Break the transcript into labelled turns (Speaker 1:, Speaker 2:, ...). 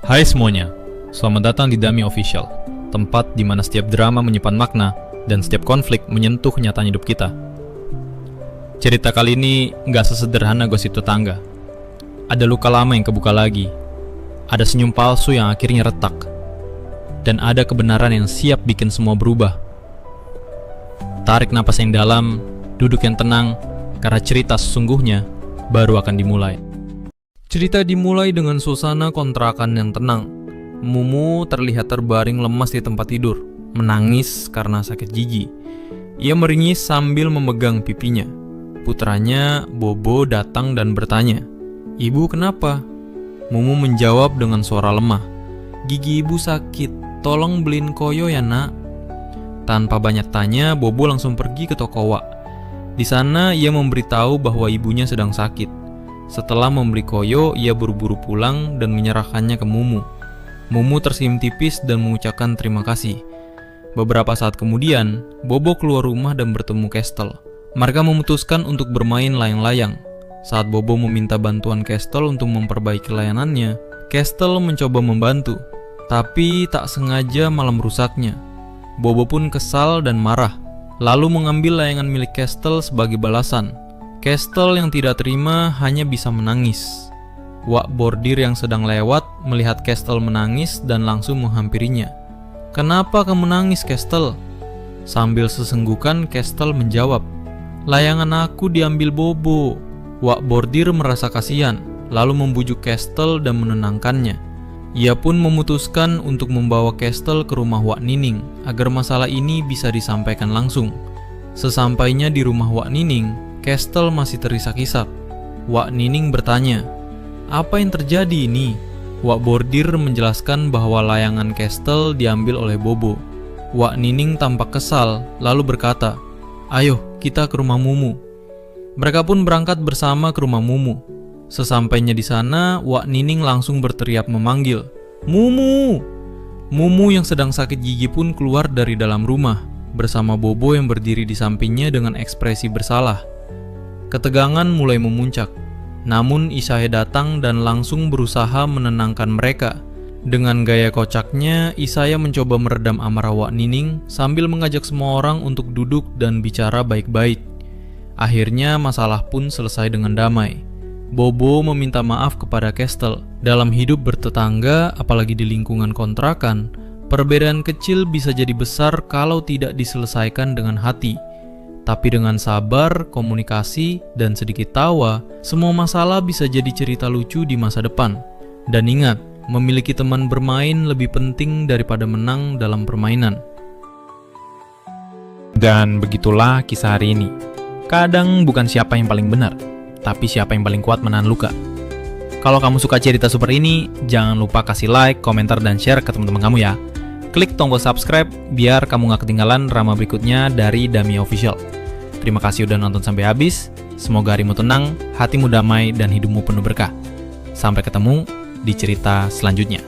Speaker 1: Hai semuanya, selamat datang di Dami Official, tempat di mana setiap drama menyimpan makna dan setiap konflik menyentuh kenyataan hidup kita. Cerita kali ini nggak sesederhana gosip tetangga. Ada luka lama yang kebuka lagi, ada senyum palsu yang akhirnya retak, dan ada kebenaran yang siap bikin semua berubah. Tarik napas yang dalam, duduk yang tenang, karena cerita sesungguhnya baru akan dimulai. Cerita dimulai dengan suasana kontrakan yang tenang. Mumu terlihat terbaring lemas di tempat tidur, menangis karena sakit gigi. Ia meringis sambil memegang pipinya. Putranya, Bobo, datang dan bertanya, "Ibu kenapa?" Mumu menjawab dengan suara lemah, "Gigi ibu sakit, tolong beliin koyo ya nak." Tanpa banyak tanya, Bobo langsung pergi ke toko wak. Di sana ia memberitahu bahwa ibunya sedang sakit. Setelah membeli koyo, ia buru-buru pulang dan menyerahkannya ke Mumu. Mumu tersenyum tipis dan mengucapkan terima kasih. Beberapa saat kemudian, Bobo keluar rumah dan bertemu Kestel. Mereka memutuskan untuk bermain layang-layang. Saat Bobo meminta bantuan Kestel untuk memperbaiki layanannya, Kestel mencoba membantu, tapi tak sengaja malah merusaknya. Bobo pun kesal dan marah, lalu mengambil layangan milik Kestel sebagai balasan. Kestel yang tidak terima hanya bisa menangis. Wak bordir yang sedang lewat melihat Kestel menangis dan langsung menghampirinya. "Kenapa kamu nangis, Kestel?" Sambil sesenggukan, Kestel menjawab, "Layangan aku diambil Bobo." Wak bordir merasa kasihan, lalu membujuk Kestel dan menenangkannya. Ia pun memutuskan untuk membawa Kestel ke rumah Wak Nining agar masalah ini bisa disampaikan langsung. Sesampainya di rumah Wak Nining, Kestel masih terisak-isak. Wak Nining bertanya, "Apa yang terjadi ini?" Wak bordir menjelaskan bahwa layangan Kestel diambil oleh Bobo. Wak Nining tampak kesal, lalu berkata, "Ayo, kita ke rumah Mumu." Mereka pun berangkat bersama ke rumah Mumu. Sesampainya di sana, Wak Nining langsung berteriak memanggil, "Mumu!" Mumu yang sedang sakit gigi pun keluar dari dalam rumah, bersama Bobo yang berdiri di sampingnya dengan ekspresi bersalah. Ketegangan mulai memuncak, namun Isahe datang dan langsung berusaha menenangkan mereka. Dengan gaya kocaknya, Isahe mencoba meredam amarah Wak Nining sambil mengajak semua orang untuk duduk dan bicara baik-baik. Akhirnya masalah pun selesai dengan damai. Bobo meminta maaf kepada Kestel. Dalam hidup bertetangga, apalagi di lingkungan kontrakan, perbedaan kecil bisa jadi besar kalau tidak diselesaikan dengan hati. Tapi dengan sabar, komunikasi, dan sedikit tawa, semua masalah bisa jadi cerita lucu di masa depan. Dan ingat, memiliki teman bermain lebih penting daripada menang dalam permainan.
Speaker 2: Dan begitulah kisah hari ini. Kadang bukan siapa yang paling benar, tapi siapa yang paling kuat menahan luka. Kalau kamu suka cerita super ini, jangan lupa kasih like, komentar, dan share ke teman-teman kamu ya. Klik tombol subscribe biar kamu gak ketinggalan drama berikutnya dari Dami Official. Terima kasih udah nonton sampai habis. Semoga harimu tenang, hatimu damai, dan hidupmu penuh berkah. Sampai ketemu di cerita selanjutnya.